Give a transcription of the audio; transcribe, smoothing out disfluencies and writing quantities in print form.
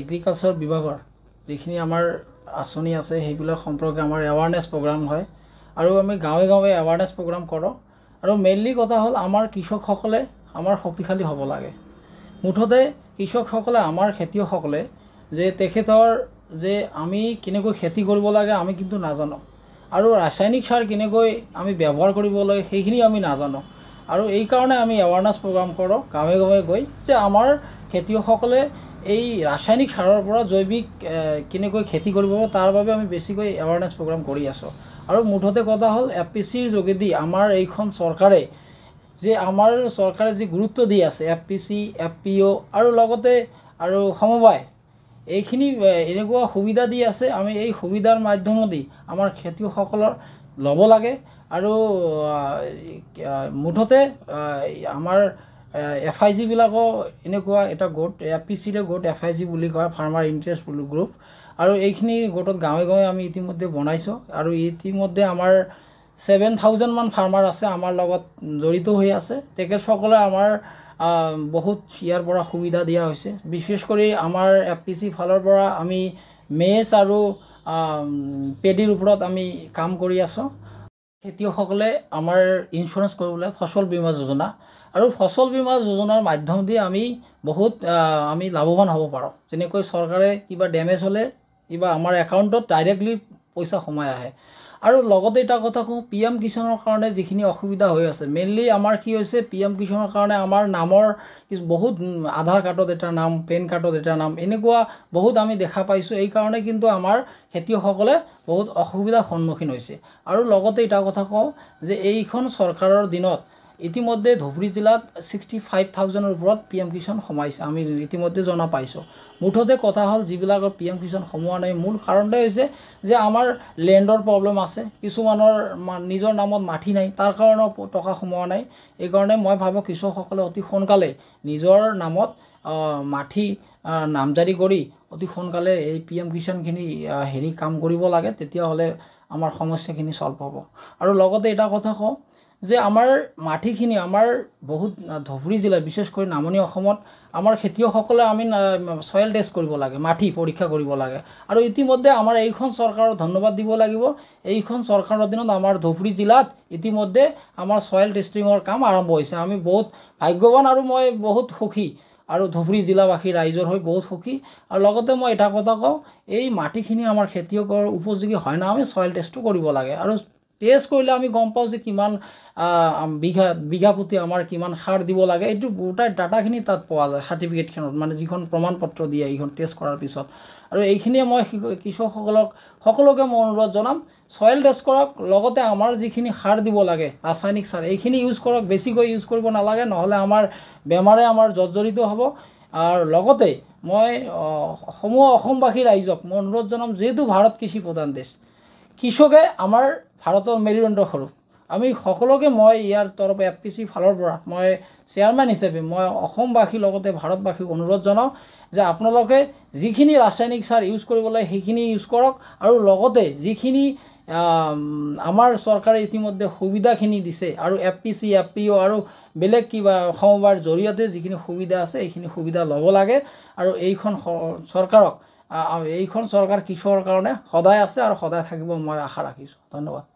agriculture বিভাগৰ যিখিনি আমাৰ আঁচনি আছে সেইবিলাক সম্পৰ্কে আমাৰ এৱাৰনেছ প্ৰগ্ৰাম হয় আৰু আমি গাঁৱে গাঁৱে এৱাৰনেছ প্ৰগ্ৰাম কৰোঁ আৰু মেইনলি কথা হ'ল আমাৰ কৃষকসকলে আমাৰ শক্তিশালী হ'ব লাগে মুঠতে কৃষকসকলে আমাৰ খেতিয়কসকলে যে তেখেতৰ যে আমি কেনেকৈ খেতি কৰিব লাগে আমি কিন্তু নাজানো আৰু ৰাসায়নিক সাৰ কেনেকৈ আমি ব্যৱহাৰ কৰিব লাগে সেইখিনি আমি নাজানো আৰু এই কাৰণে আমি এৱাৰনেছ প্ৰগ্ৰাম কৰোঁ গাঁৱে গাঁৱে গৈ যে আমাৰ খেতিয়কসকলে এই ৰাসায়নিক সাৰৰ পৰা জৈৱিক কেনেকৈ খেতি কৰিব তাৰ বাবে আমি বেছিকৈ এৱাৰনেছ প্ৰগ্ৰাম কৰি আছোঁ আৰু মুঠতে কথা হ'ল FPCৰ যোগেদি আমাৰ এইখন চৰকাৰে যে আমাৰ চৰকাৰে যি গুৰুত্ব দি আছে FPC FPO আৰু লগতে আৰু সমবায় এইখিনি এনেকুৱা সুবিধা দি আছে আমি এই সুবিধাৰ মাধ্যমেদি আমাৰ খেতিয়কসকলৰ ল'ব লাগে আৰু মুঠতে আমাৰ FIG বিলাকো এনেকুৱা এটা গোট FPCৰে গোট FIG বুলি কয় ফাৰ্মাৰ ইণ্টাৰেষ্ট গ্ৰুপ আৰু এইখিনি গোটত গাঁৱে গাঁৱে আমি ইতিমধ্যে বনাইছোঁ আৰু ইতিমধ্যে আমাৰ 7,000 মান ফাৰ্মাৰ আছে আমাৰ লগত জড়িত হৈ আছে তেখেতসকলে আমাৰ বহুত ইয়াৰ পৰা সুবিধা দিয়া হৈছে বিশেষ কৰি আমাৰ FPC ফালৰ পৰা আমি মেজ আৰু পেডিৰ ওপৰত আমি কাম কৰি আছোঁ খেতিয়কসকলে আমাৰ ইঞ্চুৰেঞ্চ কৰিবলৈ ফসল বীমা যোজনা আৰু ফসল বীমা যোজনাৰ মাধ্যমেদি আমি বহুত আমি লাভৱান হ'ব পাৰোঁ যেনেকৈ চৰকাৰে কিবা ডেমেজ হ'লে কিবা আমাৰ একাউণ্টত ডাইৰেক্টলি পইচা সোমাই আহে আৰু লগতে এটা কথা কওঁ PM কিষাণৰ কাৰণে যিখিনি অসুবিধা হৈ আছে মেইনলি আমাৰ কি হৈছে PM কিষাণৰ কাৰণে আমাৰ নামৰ বহুত আধাৰ কাৰ্ডত এটা নাম পেন কাৰ্ডত এটা নাম এনেকুৱা বহুত আমি দেখা পাইছোঁ এই কাৰণে কিন্তু আমাৰ খেতিয়কসকলে বহুত অসুবিধাৰ সন্মুখীন হৈছে আৰু লগতে এটা কথা কওঁ যে এইখন চৰকাৰৰ দিনত ইতিমধ্যে ধুবুৰী জিলাত 65,000ৰ ওপৰত PM কিষাণ সোমাইছে আমি ইতিমধ্যে জনা পাইছোঁ মুঠতে কথা হ'ল যিবিলাকৰ PM কিষাণ সোমোৱা নাই মূল কাৰণটো হৈছে যে আমাৰ লেণ্ডৰ প্ৰব্লেম আছে কিছুমানৰ নিজৰ নামত মাটি নাই তাৰ কাৰণেও টকা সোমোৱা নাই এই কাৰণে মই ভাবোঁ কৃষকসকলে অতি সোনকালে নিজৰ নামত মাটি নামজাৰি কৰি অতি সোনকালে এই PM কিষাণখিনি কাম কৰিব লাগে তেতিয়াহ'লে আমাৰ সমস্যাখিনি সলভ হ'ব আৰু লগতে এটা কথা কওঁ যে আমাৰ মাটিখিনি আমাৰ বহুত ধুবুৰী জিলা বিশেষ কৰি নামনি অসমত আমাৰ খেতিয়কসকলে আমি সয়েল টেষ্ট কৰিব লাগে মাটি পৰীক্ষা কৰিব লাগে আৰু ইতিমধ্যে আমাৰ এইখন চৰকাৰৰ ধন্যবাদ দিব লাগিব এইখন চৰকাৰৰ দিনত আমাৰ ধুবুৰী জিলাত ইতিমধ্যে আমাৰ সয়েল টেষ্টিঙৰ কাম আৰম্ভ হৈছে আমি বহুত ভাগ্যৱান আৰু মই বহুত সুখী আৰু ধুবুৰী জিলাবাসী ৰাইজৰ হৈ বহুত সুখী আৰু লগতে মই এটা কথা কওঁ এই মাটিখিনি আমাৰ খেতিয়কৰ উপযোগী হয় না আমি সয়েল টেষ্টো কৰিব লাগে আৰু টেষ্ট কৰিলে আমি গম পাওঁ যে কিমান বিঘা প্ৰতি আমাৰ কিমান সাৰ দিব লাগে এইটো গোটাই ডাটাখিনি তাত পোৱা যায় সাৰ্টিফিকেটখনত মানে যিখন প্ৰমাণপত্ৰ দিয়ে এইখন টেষ্ট কৰাৰ পিছত আৰু এইখিনিয়ে মই কৃষকসকলক সকলোকে মই অনুৰোধ জনাম সয়েল টেষ্ট কৰক লগতে আমাৰ যিখিনি সাৰ দিব লাগে ৰাসায়নিক সাৰ এইখিনি ইউজ কৰক বেছিকৈ ইউজ কৰিব নালাগে নহ'লে আমাৰ বেমাৰে আমাৰ জৰ্জৰিত হ'ব আৰু লগতে মই অসমবাসী ৰাইজক মই অনুৰোধ জনাম যেহেতু ভাৰত কৃষি প্ৰধান দেশ কৃষকে আমাৰ ভাৰতৰ মেৰুদণ্ড স্বৰূপ আমি সকলোকে মই ইয়াৰ তৰফ FPC ফালৰ পৰা মই চেয়াৰমেন হিচাপে মই অসমবাসীৰ লগতে ভাৰতবাসীক অনুৰোধ জনাওঁ যে আপোনালোকে যিখিনি ৰাসায়নিক সাৰ ইউজ কৰিব লাগে সেইখিনি ইউজ কৰক আৰু লগতে যিখিনি আমাৰ চৰকাৰে ইতিমধ্যে সুবিধাখিনি দিছে আৰু FPC FPO আৰু বেলেগ কিবা সমবায়ৰ জৰিয়তে যিখিনি সুবিধা আছে এইখিনি সুবিধা ল'ব লাগে আৰু এইখন চৰকাৰ কৃষকৰ কাৰণে সদায় আছে আৰু সদায় থাকিব মই আশা ৰাখিছোঁ ধন্যবাদ